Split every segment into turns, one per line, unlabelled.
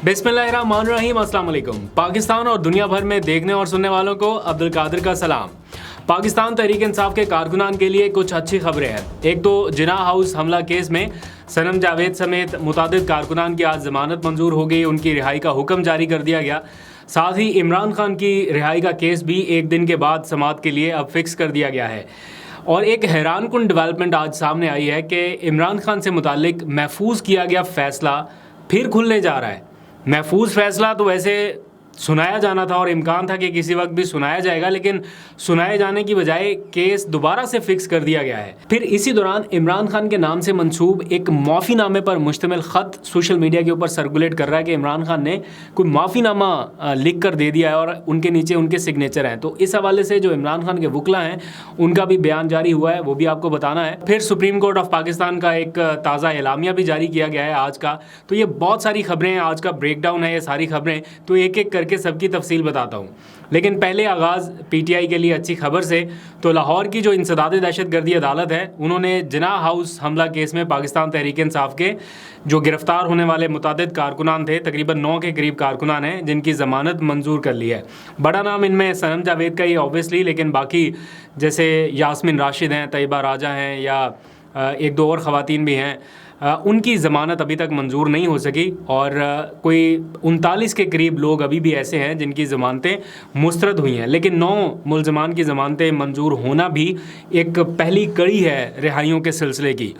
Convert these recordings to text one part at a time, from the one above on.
बिस्मिल्लाहिर्रहमानिर्रहीम, अस्सलाम वालेकुम। पाकिस्तान और दुनिया भर में देखने और सुनने वालों को अब्दुल कादिर का सलाम। पाकिस्तान तहरीक इंसाफ के कारकुनान के लिए कुछ अच्छी खबरें हैं। एक तो जिना हाउस हमला केस में सनम जावेद समेत मुतादिद कारकुनान की आज जमानत मंजूर हो गई, उनकी रिहाई का हुक्म जारी कर दिया गया। साथ ही इमरान खान की रिहाई का केस भी एक दिन के बाद समाअत के लिए अब फिक्स कर दिया गया है। और एक हैरानकुन डेवलपमेंट आज सामने आई है कि इमरान खान से मुतालिक महफूज किया गया फ़ैसला फिर खुलने जा रहा है। महफूज फ़ैसला तो वैसे सुनाया जाना था और इम्कान था कि किसी वक्त भी सुनाया जाएगा, लेकिन सुनाए जाने की बजाय केस दोबारा से फिक्स कर दिया गया है। फिर इसी दौरान इमरान खान के नाम से मंसूब एक माफ़ीनामे पर मुश्तमिल ख़त सोशल मीडिया के ऊपर सर्कुलेट कर रहा है कि इमरान खान ने कोई माफ़ीनामा लिख कर दे दिया है और उनके नीचे उनके सिग्नेचर हैं। तो इस हवाले से जो इमरान खान के वकला हैं उनका भी बयान जारी हुआ है, वो भी आपको बताना है। फिर सुप्रीम कोर्ट ऑफ पाकिस्तान का एक ताज़ा एलामिया भी जारी किया गया है आज का। तो ये बहुत सारी खबरें हैं, आज का ब्रेकडाउन है ये सारी खबरें, तो एक एक करके सबकी तफसील बताता हूँ। लेकिन पहले आगाज़ पीटीआई के लिए अच्छी खबर से। तो लाहौर की जो इंसदाद दहशतगर्दी अदालत है, उन्होंने जिना हाउस हमला केस में पाकिस्तान तहरीक इंसाफ के जो गिरफ्तार होने वाले मुतादिद कारकुनान थे, तकरीबन 9 के करीब कारकुनान हैं, जिनकी ज़मानत मंजूर कर ली है। बड़ा नाम इनमें सनम जावेद का ही ऑब्वियसली, लेकिन बाकी जैसे यास्मिन राशिद हैं, तैयबा राजा हैं, या एक दो और ख़वातीन भी हैं, उनकी ज़मानत अभी तक मंजूर नहीं हो सकी। और कोई 39 के करीब लोग अभी भी ऐसे हैं जिनकी ज़मानतें मुस्तरद हुई हैं। लेकिन 9 मुल्ज़मान की ज़मानतें मंजूर होना भी एक पहली कड़ी है रिहाइयों के सिलसिले की।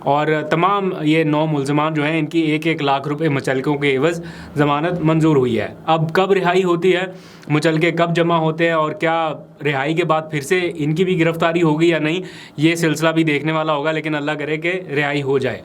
और तमाम ये 9 मुल्ज़मान जो हैं, इनकी 1-1 लाख रुपए मुचलकों के एवज़ ज़मानत मंजूर हुई है। अब कब रिहाई होती है, मुचलके कब जमा होते हैं और क्या रिहाई के बाद फिर से इनकी भी गिरफ़्तारी होगी या नहीं, ये सिलसिला भी देखने वाला होगा। लेकिन अल्लाह करे कि रिहाई हो जाए।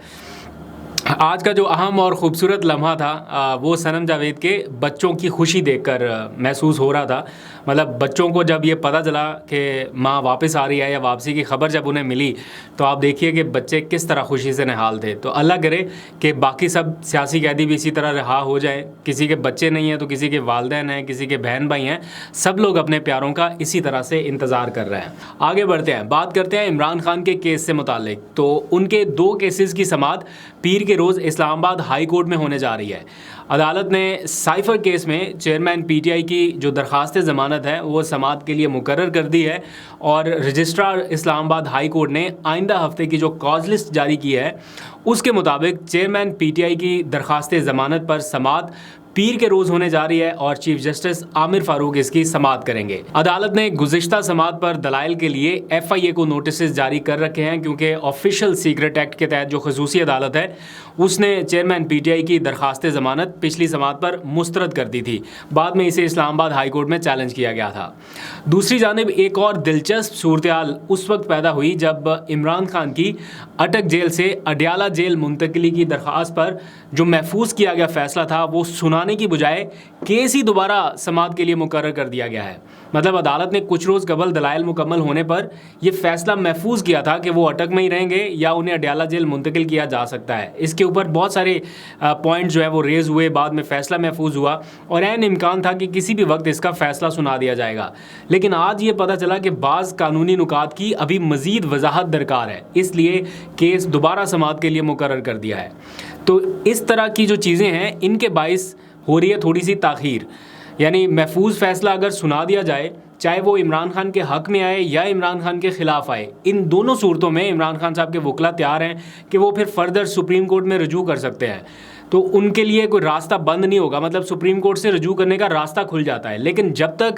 आज का जो अहम और ख़ूबसूरत लम्हा था वो सनम जावेद के बच्चों की खुशी देखकर महसूस हो रहा था। मतलब बच्चों को जब ये पता चला कि माँ वापस आ रही है या वापसी की खबर जब उन्हें मिली, तो आप देखिए कि बच्चे किस तरह खुशी से निहाल थे। तो अल्लाह करे कि बाकी सब सियासी कैदी भी इसी तरह रिहा हो जाए। किसी के बच्चे नहीं हैं तो किसी के वालिदैन हैं, किसी के बहन भाई हैं, सब लोग अपने प्यारों का इसी तरह से इंतज़ार कर रहे हैं। आगे बढ़ते हैं, बात करते हैं इमरान खान के केस से मुतालिक। तो उनके 2 केसेस की समाअत पीर के रोज़ इस्लामाबाद हाई कोर्ट में होने जा रही है। अदालत ने साइफर केस में चेयरमैन पीटीआई की जो दरख्वास्त ज़मानत है वो समाअत के लिए मुकर्रर कर दी है। और रजिस्ट्रार इस्लामाबाद हाई कोर्ट ने आइंदा हफ्ते की जो कॉज लिस्ट जारी की है उसके मुताबिक चेयरमैन पीटीआई की दरख्वास्त ज़मानत पर समाअत पीर के रोज़ होने जा रही है और चीफ जस्टिस आमिर फारूक इसकी समाअत करेंगे। अदालत ने गुज़िश्ता समाअत पर दलाइल के लिए एफआईए को नोटिस जारी कर रखे हैं, क्योंकि ऑफिशियल सीक्रेट एक्ट के तहत जो खसूसी अदालत है उसने चेयरमैन पीटीआई की दरख्वास्त ज़मानत पिछली समाअत पर मुस्तरद कर दी थी। बाद में इसे इस्लामाबाद हाई कोर्ट में चैलेंज किया गया था। दूसरी जानिब एक और दिलचस्प सूरत हाल उस वक्त पैदा हुई जब इमरान खान की अटक जेल से अडयाला जेल मुंतकिली की दरख्वास्त पर जो महफूज किया गया फ़ैसला था वो सुनाने की बजाय केस ही दोबारा समाअत के लिए मुकर्रर कर दिया गया है। मतलब अदालत ने कुछ रोज़ कबल दलाइल मुकम्मल होने पर यह फ़ैसला महफूज किया था कि वो अटक में ही रहेंगे या उन्हें अडयाला जेल मुंतकिल किया जा सकता है। इसके ऊपर बहुत सारे पॉइंट जो है वो रेज़ हुए, बाद में फ़ैसला महफूज हुआ और ऐन इम्कान था कि किसी भी वक्त इसका फ़ैसला सुना दिया जाएगा। लेकिन आज ये पता चला कि बाज़ कानूनी नुकात की अभी मज़ीद वजाहत दरकार है, इसलिए केस दोबारा समाअत के लिए मुकर्रर कर दिया है। तो इस तरह की जो चीज़ें हैं इनके बाइस हो रही है थोड़ी सी ताख़ीर। यानी महफूज फ़ैसला अगर सुना दिया जाए, चाहे वो इमरान खान के हक़ में आए या इमरान खान के ख़िलाफ़ आए, इन दोनों सूरतों में इमरान खान साहब के वकला तैयार हैं कि वो फिर फर्दर सुप्रीम कोर्ट में रजू कर सकते हैं। तो उनके लिए कोई रास्ता बंद नहीं होगा, मतलब सुप्रीम कोर्ट से रजू करने का रास्ता खुल जाता है। लेकिन जब तक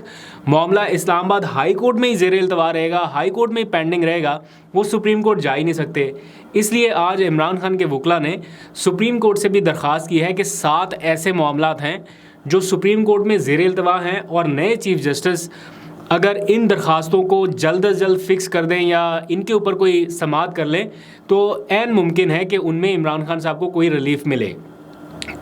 मामला इस्लामाबाद हाई कोर्ट में ही ज़ेर इल्तवा रहेगा, हाई कोर्ट में ही पेंडिंग रहेगा, वो सुप्रीम कोर्ट जा ही नहीं सकते। इसलिए आज इमरान खान के वकला ने सुप्रीम कोर्ट से भी दरख्वास्त की है कि 7 ऐसे मामलात हैं जो सुप्रीम कोर्ट में ज़ेर इल्तवा हैं और नए चीफ जस्टिस अगर इन दरख्वास्तों को जल्द अज जल्द फ़िक्स कर दें या इनके ऊपर कोई समाअत कर लें तो ऐन मुमकिन है कि उनमें इमरान खान साहब को कोई रिलीफ मिले।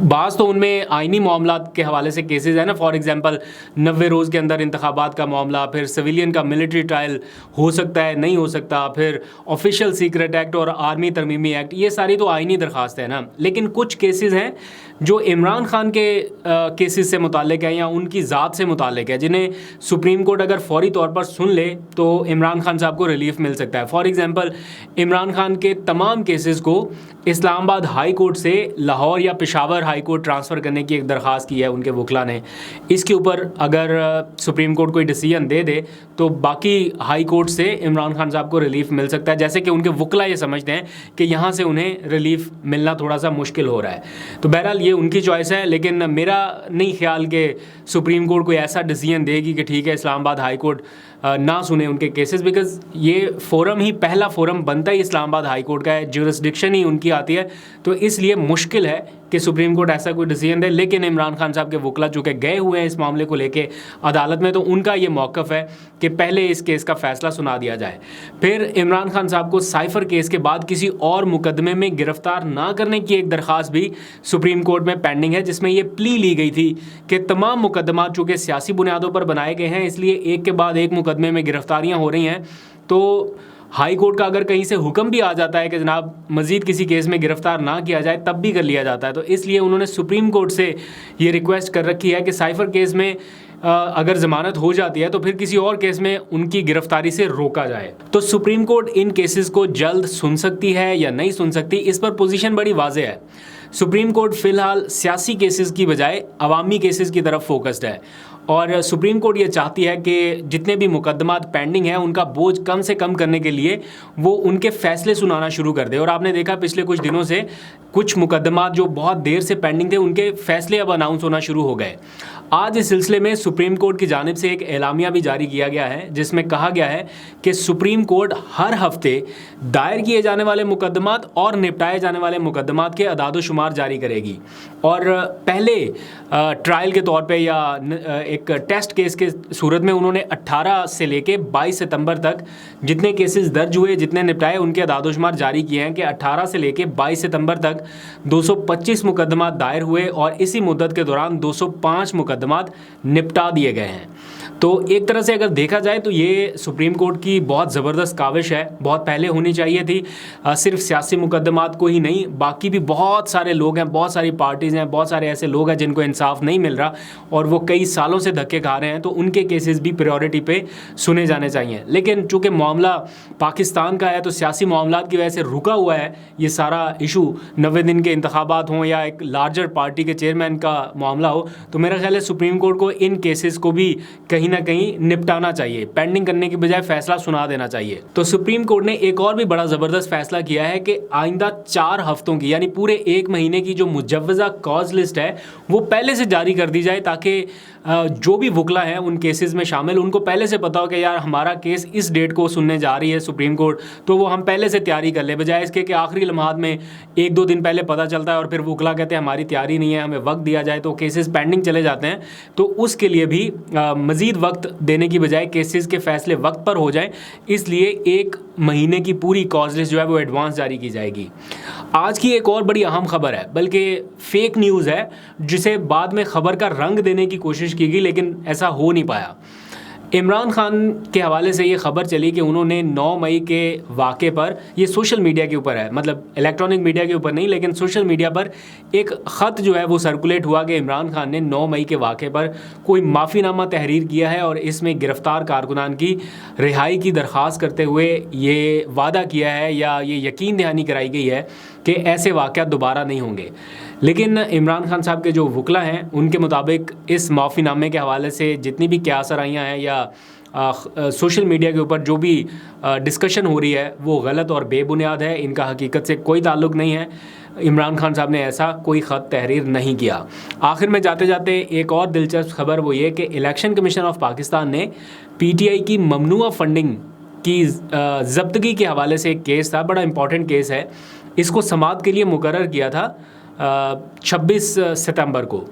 बाज़ तो उनमें आइनी मामलात के हवाले से केसेस है ना, फॉर एग्जांपल 90 रोज़ के अंदर इंतखाबात का मामला, फिर सिविलियन का मिलिट्री ट्रायल हो सकता है नहीं हो सकता, फिर ऑफिशियल सीक्रेट एक्ट और आर्मी तरमीमी एक्ट, ये सारी तो आइनी दरख्वास्त है ना। लेकिन कुछ केसेस हैं जो इमरान खान के केसेस से मुतालिक है या उनकी ज़ात से मुतालिक है, जिन्हें सुप्रीम कोर्ट अगर फौरी तौर पर सुन ले तो इमरान खान साहब को रिलीफ मिल सकता है। फॉर एग्ज़ाम्पल इमरान खान के तमाम केसेस को इस्लामाबाद हाई कोर्ट से लाहौर या Peshawar Peshawar high court transfer करने की एक दरख्वास्त की है उनके वकला ने। इसके ऊपर अगर सुप्रीम कोर्ट कोई डिसीजन दे दे तो बाकी हाई कोर्ट से इमरान खान साहब को रिलीफ मिल सकता है, जैसे कि उनके वकला ये समझते हैं कि यहाँ से उन्हें रिलीफ मिलना थोड़ा सा मुश्किल हो रहा है। तो बहरहाल ये उनकी चॉइस है, लेकिन मेरा नहीं ख्याल कि सुप्रीम कोर्ट कोई ऐसा डिसीजन देगी कि ठीक है इस्लामाबाद हाई कोर्ट ना सुने उनके केसेस, बिकॉज ये फोरम ही पहला फोरम बनता ही इस्लामाबाद हाई कोर्ट का है, ज्यूरिसडिक्शन ही उनकी आती है। तो इसलिए मुश्किल है कि सुप्रीम कोर्ट ऐसा कोई डिसीजन दे। लेकिन इमरान खान साहब के वकला चूँकि गए हुए हैं इस मामले को लेके अदालत में, तो उनका ये मौक़िफ़ है कि पहले इस केस का फ़ैसला सुना दिया जाए, फिर इमरान खान साहब को साइफ़र केस के बाद किसी और मुकदमे में गिरफ़्तार ना करने की एक दरख्वास्त भी सुप्रीम कोर्ट में पेंडिंग है, जिसमें ये प्ली ली गई थी कि तमाम मुकदमा चूँकि सियासी बुनियादों पर बनाए गए हैं, इसलिए एक के बाद एक मुकदमे में गिरफ़्तारियाँ हो रही हैं। तो हाई कोर्ट का अगर कहीं से हुक्म भी आ जाता है कि जनाब मज़ीद किसी केस में गिरफ़्तार ना किया जाए, तब भी कर लिया जाता है। तो इसलिए उन्होंने सुप्रीम कोर्ट से ये रिक्वेस्ट कर रखी है कि साइफ़र केस में अगर ज़मानत हो जाती है तो फिर किसी और केस में उनकी गिरफ्तारी से रोका जाए। तो सुप्रीम कोर्ट इन केसेस को जल्द सुन सकती है या नहीं सुन सकती, इस पर पोजीशन बड़ी वाज़ेह है। सुप्रीम कोर्ट फ़िलहाल सियासी केसेस की बजाय अवामी केसेस की तरफ फोकस्ड है, और सुप्रीम कोर्ट ये चाहती है कि जितने भी मुकदमात पेंडिंग हैं उनका बोझ कम से कम करने के लिए वो उनके फ़ैसले सुनाना शुरू कर दे। और आपने देखा पिछले कुछ दिनों से कुछ मुकदमात जो बहुत देर से पेंडिंग थे उनके फ़ैसले अब अनाउंस होना शुरू हो गए। आज इस सिलसिले में सुप्रीम कोर्ट की जानिब से एक एलामिया भी जारी किया गया है, जिसमें कहा गया है कि सुप्रीम कोर्ट हर हफ्ते दायर किए जाने वाले मुकदमात और निपटाए जाने वाले मुकदमात के अदाद-ओ-शुमार जारी करेगी। और पहले ट्रायल के तौर पे या एक टेस्ट केस के सूरत में उन्होंने 18 से लेके 22 सितंबर तक जितने केसेस दर्ज हुए, जितने निपटाए, उनके अदाद-ओ-शुमार जारी किए हैं कि 18 से लेके 22 सितंबर तक 225 मुकदमात दायर हुए और इसी मुद्दत के दौरान 205 मुकदमात निपटा दिए गए हैं। तो एक तरह से अगर देखा जाए तो ये सुप्रीम कोर्ट की बहुत ज़बरदस्त काविश है, बहुत पहले होनी चाहिए थी। सिर्फ सियासी मुकदमात को ही नहीं, बाकी भी बहुत सारे लोग हैं, बहुत सारी पार्टीज़ हैं, बहुत सारे ऐसे लोग हैं जिनको इंसाफ नहीं मिल रहा और वो कई सालों से धक्के खा रहे हैं, तो उनके केसेस भी प्रायोरिटी पे सुने जाने चाहिए। लेकिन चूँकि मामला पाकिस्तान का है तो सियासी मामलात की वजह से रुका हुआ है ये सारा इशू। 90 दिन के इंतखाबात हों या एक लार्जर पार्टी के चेयरमैन का मामला हो, तो मेरा ख्याल है सुप्रीम कोर्ट को इन केसेस को भी कहीं ना कहीं निपटाना चाहिए, पेंडिंग करने की बजाय फैसला सुना देना चाहिए। तो सुप्रीम कोर्ट ने एक और भी बड़ा ज़बरदस्त फैसला किया है कि आइंदा 4 हफ्तों की यानी पूरे 1 महीने की जो मुजव्वज़ा कॉज लिस्ट है वो पहले से जारी कर दी जाए, ताकि जो भी वकला हैं उन केसेस में शामिल, उनको पहले से पता हो कि यार हमारा केस इस डेट को सुनने जा रही है सुप्रीम कोर्ट, तो वो हम पहले से तैयारी कर ले, बजाय इसके कि आखिरी लम्हात में 1-2 दिन पहले पता चलता है और फिर वकला कहते हैं हमारी तैयारी नहीं है, हमें वक्त दिया जाए, तो केसेस पेंडिंग चले जाते हैं। तो उसके लिए भी मज़ीद वक्त देने की बजाय केसेस के फ़ैसले वक्त पर हो जाएं, इसलिए 1 महीने की पूरी कॉज लिस्ट जो है वो एडवांस जारी की जाएगी। आज की एक और बड़ी अहम खबर है, बल्कि फ़ेक न्यूज़ है, जिसे बाद में ख़बर का रंग देने की कोशिश की गई लेकिन ऐसा हो नहीं पाया। इमरान खान के हवाले से ये ख़बर चली कि उन्होंने 9 मई के वाक़े पर, ये सोशल मीडिया के ऊपर है, मतलब इलेक्ट्रॉनिक मीडिया के ऊपर नहीं, लेकिन सोशल मीडिया पर एक ख़त जो है वो सर्कुलेट हुआ कि इमरान खान ने 9 मई के वाक़े पर कोई माफ़ीनामा तहरीर किया है और इसमें गिरफ़्तार कारकुनान की रिहाई की दरख्वास्त करते हुए ये वादा किया है या ये यकीन दहानी कराई गई है कि ऐसे वाक़यात दोबारा नहीं होंगे। लेकिन इमरान खान साहब के जो वकला हैं उनके मुताबिक इस माफ़ीनामे के हवाले से जितनी भी क्यासराइयाँ हैं या सोशल मीडिया के ऊपर जो भी डिस्कशन हो रही है वो गलत और बेबुनियाद है, इनका हकीकत से कोई ताल्लुक़ नहीं है। इमरान खान साहब ने ऐसा कोई ख़त तहरीर नहीं किया। आखिर में जाते जाते एक और दिलचस्प खबर वो ये कि इलेक्शन कमीशन ऑफ पाकिस्तान ने PTI की ममनुआ फंडिंग की ज़ब्तगी के हवाले से एक केस था, बड़ा इंपॉर्टेंट केस है, इसको समाअत के लिए मुकर्रर किया था 26 सितंबर को,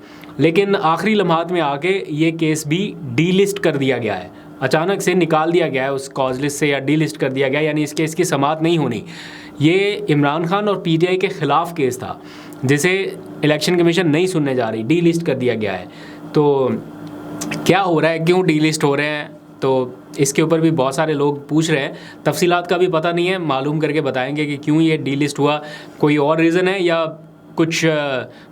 लेकिन आखिरी लम्हात में आके ये केस भी डीलिस्ट कर दिया गया है, अचानक से निकाल दिया गया है उस कॉज लिस्ट से या डीलिस्ट कर दिया गया, यानी इस केस की समाअत नहीं होनी। ये इमरान खान और PTI के ख़िलाफ़ केस था जिसे इलेक्शन कमीशन नहीं सुनने जा रही, डीलिस्ट कर दिया गया है। तो क्या हो रहा है, क्यों डीलिस्ट हो रहे हैं, तो इसके ऊपर भी बहुत सारे लोग पूछ रहे हैं। तफसीलात का भी पता नहीं है, मालूम करके बताएंगे कि क्यों ये डीलिस्ट हुआ, कोई और रीज़न है या कुछ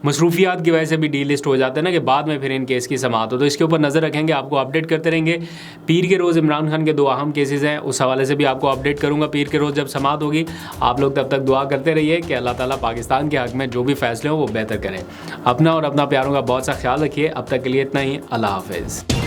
मसरूफियात की वजह से भी डी लिस्ट हो जाते हैं ना, कि बाद में फिर इन केस की समाअत हो। तो इसके ऊपर नज़र रखेंगे, आपको अपडेट करते रहेंगे। पीर के रोज़ इमरान खान के 2 अहम केसेस हैं, उस हवाले से भी आपको अपडेट करूँगा पीर के रोज़ जब समाअत होगी। आप लोग तब तक दुआ करते रहिए कि अल्लाह ताला पाकिस्तान के हक़ में जो भी फ़ैसले हों वो बेहतर करें। अपना और अपना प्यारों का बहुत सा ख्याल रखिए। अब तक के लिए इतना ही। अल्लाह हाफ़िज़।